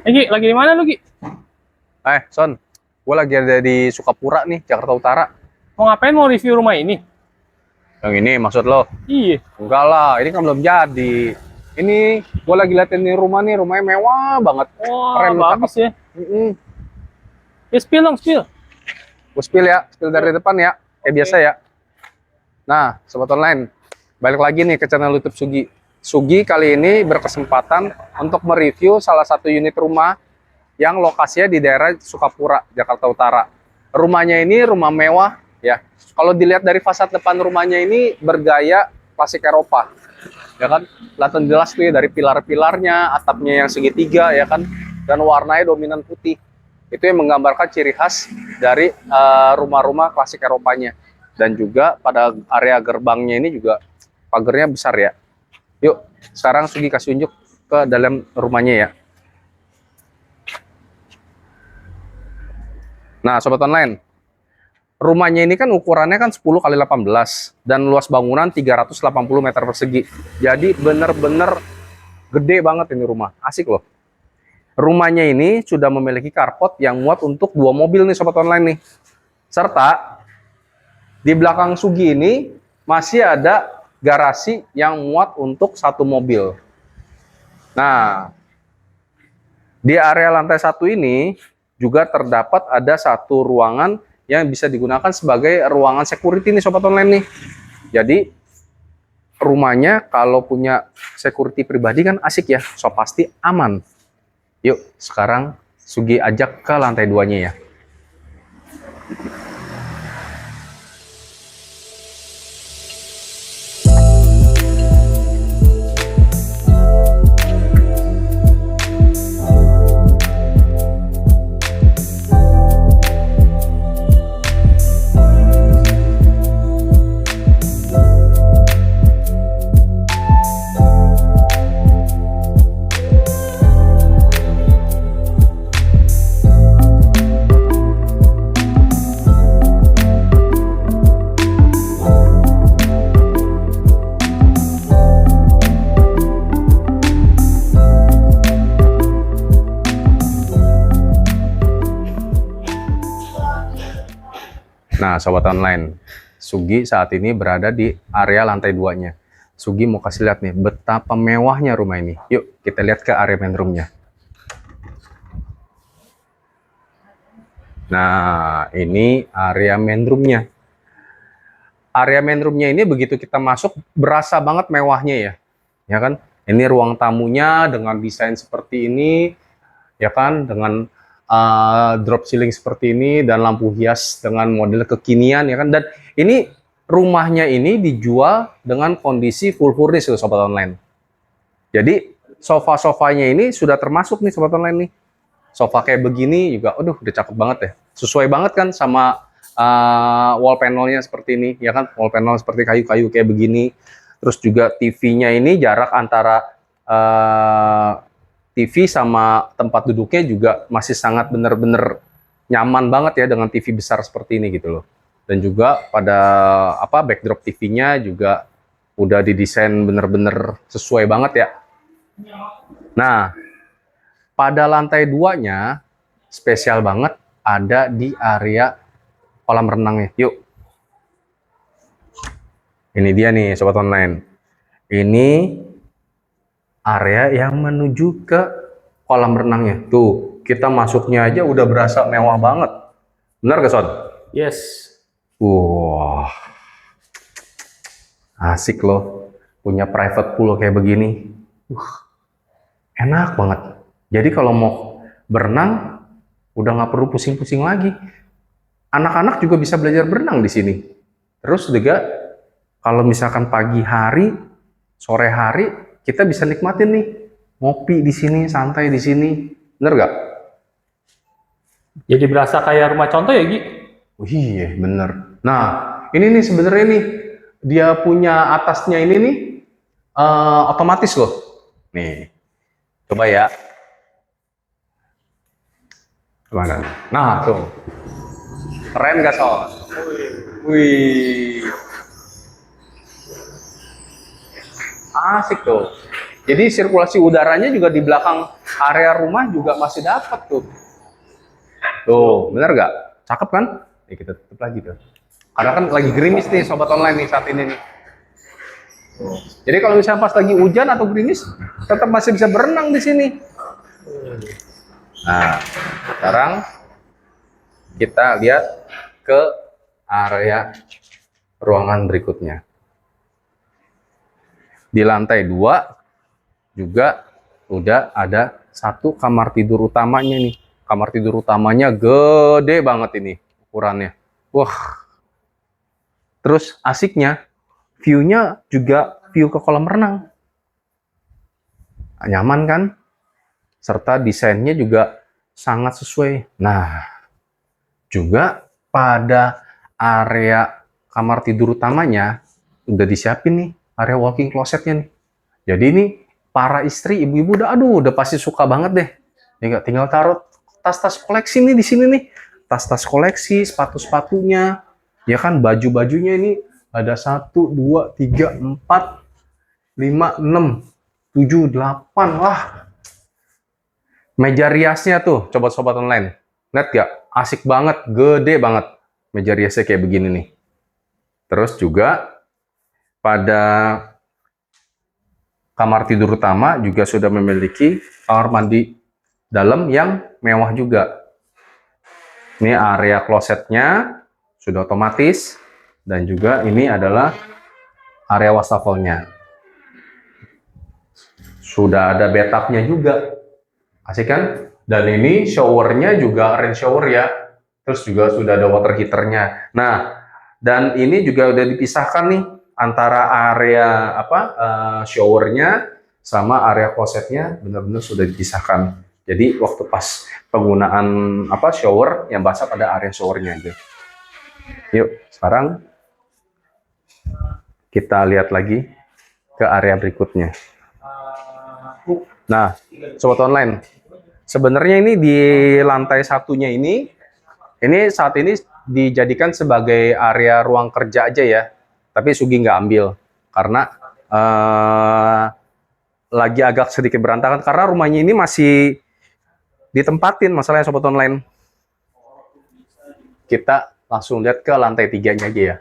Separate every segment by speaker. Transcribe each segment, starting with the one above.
Speaker 1: Gi, lagi di mana lu, Gi?
Speaker 2: Son, gue lagi ada di Sukapura nih, Jakarta Utara.
Speaker 1: Mau ngapain? Mau review rumah ini?
Speaker 2: Yang ini maksud lo?
Speaker 1: Iya.
Speaker 2: Enggak lah, ini kan belum jadi. Ini gue lagi liatin nih rumah nih, rumahnya mewah banget.
Speaker 1: Wah,
Speaker 2: Keren, cakep.
Speaker 1: bagus ya. Ya, spill dong, spill.
Speaker 2: Gue spill ya, spill dari depan ya, kayak biasa ya. Nah, sobat online, balik lagi nih ke channel YouTube Sugi. Sugi kali ini berkesempatan untuk mereview salah satu unit rumah yang lokasinya di daerah Sukapura, Jakarta Utara. Rumahnya ini rumah mewah ya. Kalau dilihat dari fasad depan rumahnya ini bergaya klasik Eropa. Ya kan? Kelihatan jelas tuh ya dari pilar-pilarnya, atapnya yang segitiga ya kan, dan warnanya dominan putih. Itu yang menggambarkan ciri khas dari rumah-rumah klasik Eropanya. Dan juga pada area gerbangnya ini juga pagarnya besar ya. Yuk, sekarang Sugi kasih unjuk ke dalam rumahnya ya. Nah, sobat online, rumahnya ini kan ukurannya kan 10 kali 18 dan luas bangunan 380 meter persegi. Jadi bener-bener gede banget ini rumah. Asik loh. Rumahnya ini sudah memiliki carport yang muat untuk 2 mobil nih sobat online nih. Serta di belakang Sugi ini masih ada garasi yang muat untuk 1 mobil. Nah, di area lantai 1 ini juga terdapat ada 1 ruangan yang bisa digunakan sebagai ruangan security nih sobat online nih. Jadi rumahnya kalau punya security pribadi kan asik ya, so pasti aman. Yuk sekarang Sugi ajak ke lantai 2-nya ya. Nah, sobat online, Sugi saat ini berada di area lantai 2-nya. Sugi mau kasih lihat nih betapa mewahnya rumah ini. Yuk, kita lihat ke area main room-nya. Nah, ini area main room-nya. Area main room-nya ini begitu kita masuk berasa banget mewahnya ya. Ya kan? Ini ruang tamunya dengan desain seperti ini, ya kan? Dengan drop ceiling seperti ini dan lampu hias dengan model kekinian ya kan, dan ini rumahnya ini dijual dengan kondisi full furnish loh sobat online. Jadi sofa-sofanya ini sudah termasuk nih sobat online nih. Sofa kayak begini juga aduh udah cakep banget ya. Sesuai banget kan sama wall panelnya seperti ini ya kan, wall panel seperti kayu-kayu kayak begini. Terus juga TV-nya ini jarak antara TV sama tempat duduknya juga masih sangat bener-bener nyaman banget ya dengan TV besar seperti ini gitu loh. Dan juga pada backdrop TV-nya juga udah didesain bener-bener sesuai banget ya. Nah, pada lantai 2-nya spesial banget ada di area kolam renangnya. Yuk. Ini dia nih sobat online. Ini area yang menuju ke kolam renangnya. Tuh, kita masuknya aja udah berasa mewah banget. Benar gak, Son?
Speaker 1: Yes.
Speaker 2: Wah, asik loh. Punya private pool kayak begini. Enak banget. Jadi kalau mau berenang, udah nggak perlu pusing-pusing lagi. Anak-anak juga bisa belajar berenang di sini. Terus juga, kalau misalkan pagi hari, sore hari, kita bisa nikmatin nih ngopi di sini, santai di sini, bener gak?
Speaker 1: Jadi berasa kayak rumah contoh ya, Gi?
Speaker 2: Oh iya, bener. Nah, ini nih sebenarnya nih dia punya atasnya ini nih otomatis loh. Nih, coba ya. Gimana? Nah, tuh. Keren gak, Son? Wih. Asik tuh. Jadi sirkulasi udaranya juga di belakang area rumah juga masih dapat tuh. Tuh, bener nggak? Cakep kan? Ya, kita tutup lagi tuh. Karena kan lagi gerimis nih sobat online nih saat ini nih. Jadi kalau misalnya pas lagi hujan atau gerimis, tetap masih bisa berenang di sini. Nah, sekarang kita lihat ke area ruangan berikutnya. Di lantai 2 juga udah ada satu kamar tidur utamanya nih. Kamar tidur utamanya gede banget ini ukurannya. Wah. Terus asiknya, view-nya juga view ke kolam renang. Nyaman kan? Serta desainnya juga sangat sesuai. Nah, juga pada area kamar tidur utamanya udah disiapin nih area walk-in closetnya nih. Jadi ini para istri, ibu-ibu udah pasti suka banget deh. Tinggal taruh tas-tas koleksi nih di sini nih. Tas-tas koleksi, sepatu-sepatunya, ya kan, baju-bajunya ini ada 1, 2, 3, 4, 5, 6, 7, 8. Wah, meja riasnya tuh, coba sobat online. Lihat gak? Asik banget, gede banget. Meja riasnya kayak begini nih. Terus juga pada kamar tidur utama juga sudah memiliki kamar mandi dalam yang mewah juga. Ini area klosetnya sudah otomatis, dan juga ini adalah area wastafelnya. Sudah ada bathtubnya juga, asik kan? Dan ini showernya juga rain shower ya. Terus juga sudah ada water heaternya. Nah, dan ini juga udah dipisahkan nih antara area showernya sama area klosetnya, benar-benar sudah dipisahkan. Jadi waktu pas penggunaan shower yang basah pada area showernya aja. Yuk, sekarang kita lihat lagi ke area berikutnya. Nah, sobat online, sebenarnya ini di lantai satunya ini saat ini dijadikan sebagai area ruang kerja aja ya. Tapi Sugi nggak ambil karena lagi agak sedikit berantakan karena rumahnya ini masih ditempatin masalahnya sobat online. Kita langsung lihat ke lantai 3-nya aja ya.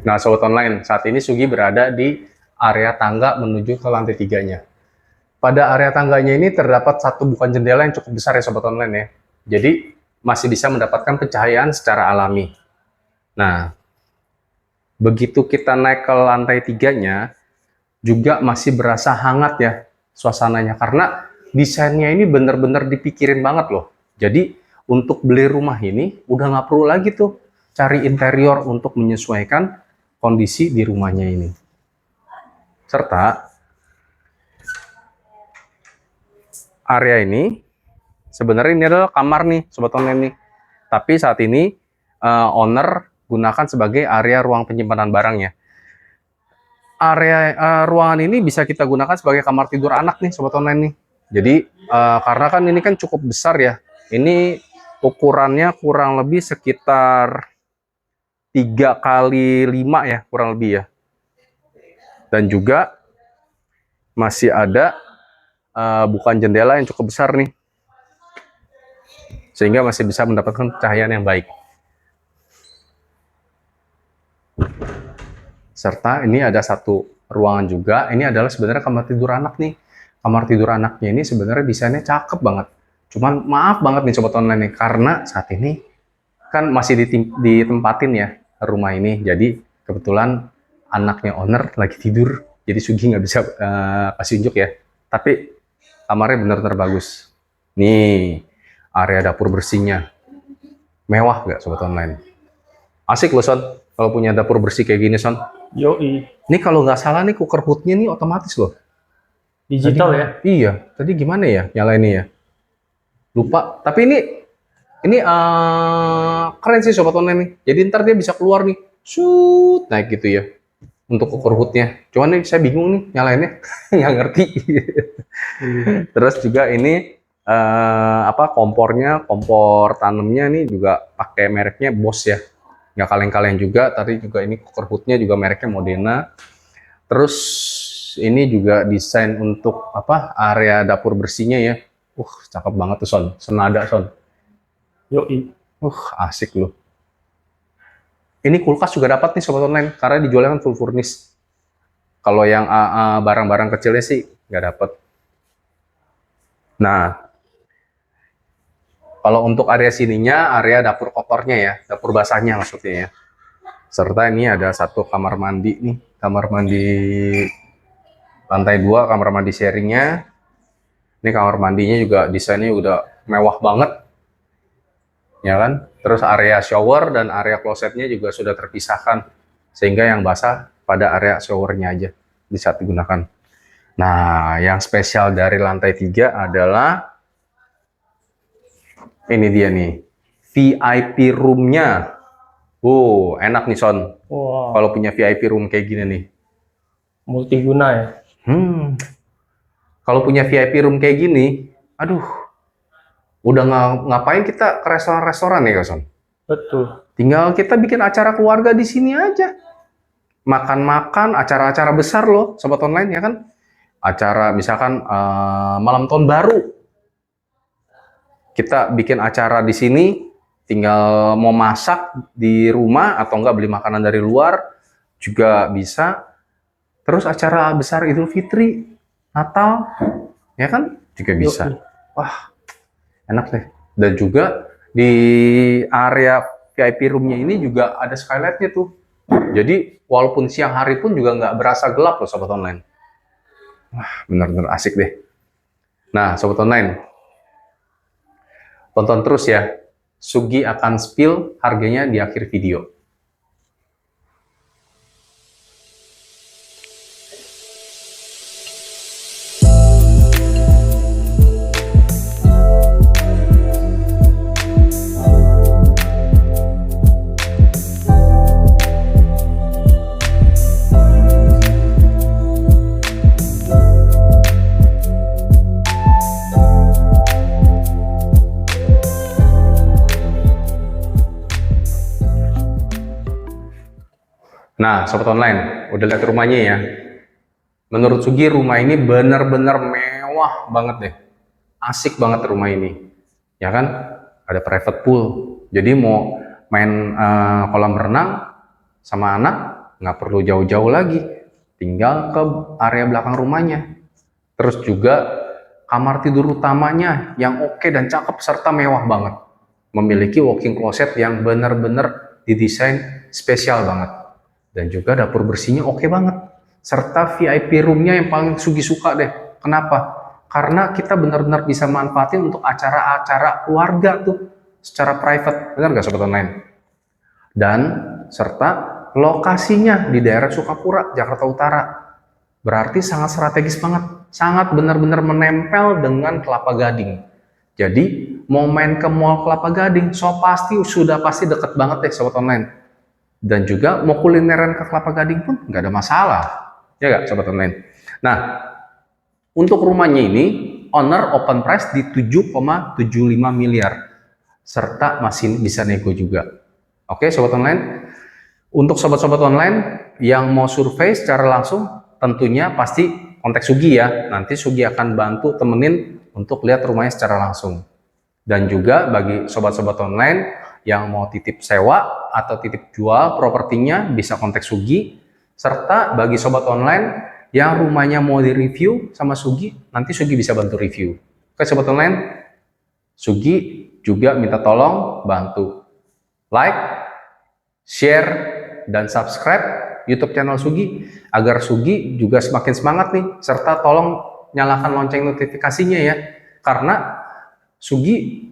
Speaker 2: Nah, sobat online, saat ini Sugi berada di area tangga menuju ke lantai 3-nya. Pada area tangganya ini terdapat satu bukan jendela yang cukup besar ya sobat online ya. Jadi masih bisa mendapatkan pencahayaan secara alami. Nah, begitu kita naik ke lantai 3-nya juga masih berasa hangat ya suasananya karena desainnya ini benar-benar dipikirin banget loh. Jadi untuk beli rumah ini udah nggak perlu lagi tuh cari interior untuk menyesuaikan kondisi di rumahnya ini. Serta area ini sebenarnya ini adalah kamar nih sobat online nih. Tapi saat ini owner gunakan sebagai area ruang penyimpanan barang ya. Area ruangan ini bisa kita gunakan sebagai kamar tidur anak nih sobat online nih. Jadi karena kan ini kan cukup besar ya. Ini ukurannya kurang lebih sekitar 3x5 ya, kurang lebih ya. Dan juga masih ada bukan jendela yang cukup besar nih. Sehingga masih bisa mendapatkan cahayaan yang baik. Serta ini ada satu ruangan juga. Ini adalah sebenarnya kamar tidur anak nih. Kamar tidur anaknya ini sebenarnya desainnya cakep banget. Cuman maaf banget nih sobat online nih, karena saat ini kan masih ditempatin ya rumah ini. Jadi kebetulan anaknya owner lagi tidur, jadi Sugi nggak bisa kasih unjuk ya. Tapi kamarnya benar-benar bagus. Nih, area dapur bersihnya. Mewah nggak sobat online? Asik loh Son, kalau punya dapur bersih kayak gini Son.
Speaker 1: Yoi.
Speaker 2: Ini kalau nggak salah nih cooker hoodnya nih otomatis loh.
Speaker 1: Digital ya.
Speaker 2: Iya, tadi gimana ya nyalainnya ya? Lupa. Tapi ini keren sih sobat online nih. Jadi ntar dia bisa keluar nih, shoot naik gitu ya. Untuk cooker hoodnya. Cuman nih saya bingung nih nyalainnya, nggak ngerti. Terus juga ini kompornya, kompor tanamnya nih juga pakai mereknya Bosch ya. Nggak kaleng-kaleng juga. Tadi juga ini cooker hoodnya juga mereknya Modena. Terus ini juga desain untuk area dapur bersihnya ya. Cakep banget tuh Son. Senada Son.
Speaker 1: Yoi.
Speaker 2: Asik loh. Ini kulkas juga dapat nih sobat online karena dijualnya kan full furnish. Kalau yang barang-barang kecilnya sih nggak dapat. Nah, kalau untuk area sininya area dapur kotornya ya, dapur basahnya maksudnya ya. Serta ini ada satu kamar mandi nih, kamar mandi lantai 2, kamar mandi sharingnya. Ini kamar mandinya juga desainnya udah mewah banget, ya kan? Terus area shower dan area klosetnya juga sudah terpisahkan, sehingga yang basah pada area showernya aja bisa digunakan. Nah, yang spesial dari lantai 3 adalah ini dia nih, VIP room-nya. Enak nih Son.
Speaker 1: Wow.
Speaker 2: Kalau punya VIP room kayak gini nih.
Speaker 1: Multiguna ya.
Speaker 2: Kalau punya VIP room kayak gini, aduh, udah ngapain kita ke restoran-restoran ya, Son?
Speaker 1: Betul.
Speaker 2: Tinggal kita bikin acara keluarga di sini aja. Makan-makan, acara-acara besar loh, sobat online ya kan? Acara misalkan malam tahun baru. Kita bikin acara di sini, tinggal mau masak di rumah atau enggak beli makanan dari luar juga bisa. Terus acara besar Idul Fitri, Natal, ya kan juga bisa. Wah, enak deh. Dan juga di area VIP room-nya ini juga ada skylight-nya tuh. Jadi walaupun siang hari pun juga nggak berasa gelap loh sobat online. Wah, benar-benar asik deh. Nah, sobat online, tonton terus ya. Sugi akan spill harganya di akhir video. Nah, sobat online, udah lihat rumahnya ya. Menurut Sugi, rumah ini benar-benar mewah banget deh. Asik banget rumah ini. Ya kan? Ada private pool. Jadi mau main kolam renang sama anak, nggak perlu jauh-jauh lagi. Tinggal ke area belakang rumahnya. Terus juga kamar tidur utamanya yang oke dan cakep serta mewah banget. Memiliki walk-in closet yang benar-benar didesain spesial banget. Dan juga dapur bersihnya oke banget. Serta VIP room-nya yang paling Sugi suka deh. Kenapa? Karena kita benar-benar bisa manfaatin untuk acara-acara keluarga tuh. Secara private. Benar nggak sobat online? Dan serta lokasinya di daerah Sukapura, Jakarta Utara. Berarti sangat strategis banget. Sangat benar-benar menempel dengan Kelapa Gading. Jadi mau main ke mall Kelapa Gading, sudah pasti deket banget deh sobat online. Dan juga mau kulineran ke Kelapa Gading pun nggak ada masalah. Ya nggak sobat online? Nah, untuk rumahnya ini, owner open price di 7,75 miliar. Serta masih bisa nego juga. Oke sobat online? Untuk sobat-sobat online yang mau survei secara langsung, tentunya pasti kontak Sugi ya. Nanti Sugi akan bantu temenin untuk lihat rumahnya secara langsung. Dan juga bagi sobat-sobat online yang mau titip sewa atau titip jual propertinya bisa kontak Sugi. Serta bagi sobat online yang rumahnya mau direview sama Sugi, nanti Sugi bisa bantu review. Oke sobat online, Sugi juga minta tolong bantu like, share, dan subscribe YouTube channel Sugi agar Sugi juga semakin semangat nih. Serta tolong nyalakan lonceng notifikasinya ya, karena Sugi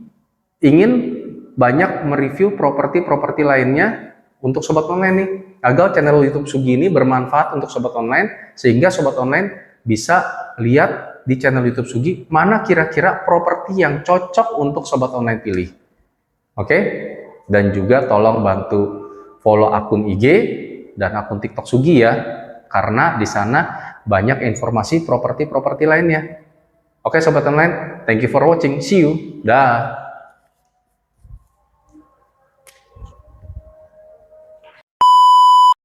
Speaker 2: ingin banyak mereview properti-properti lainnya untuk sobat online nih. Agar channel YouTube Sugi ini bermanfaat untuk sobat online, sehingga sobat online bisa lihat di channel YouTube Sugi mana kira-kira properti yang cocok untuk sobat online pilih. Oke? Dan juga tolong bantu follow akun IG dan akun TikTok Sugi ya, karena di sana banyak informasi properti-properti lainnya. Oke sobat online, thank you for watching. See you. Dah.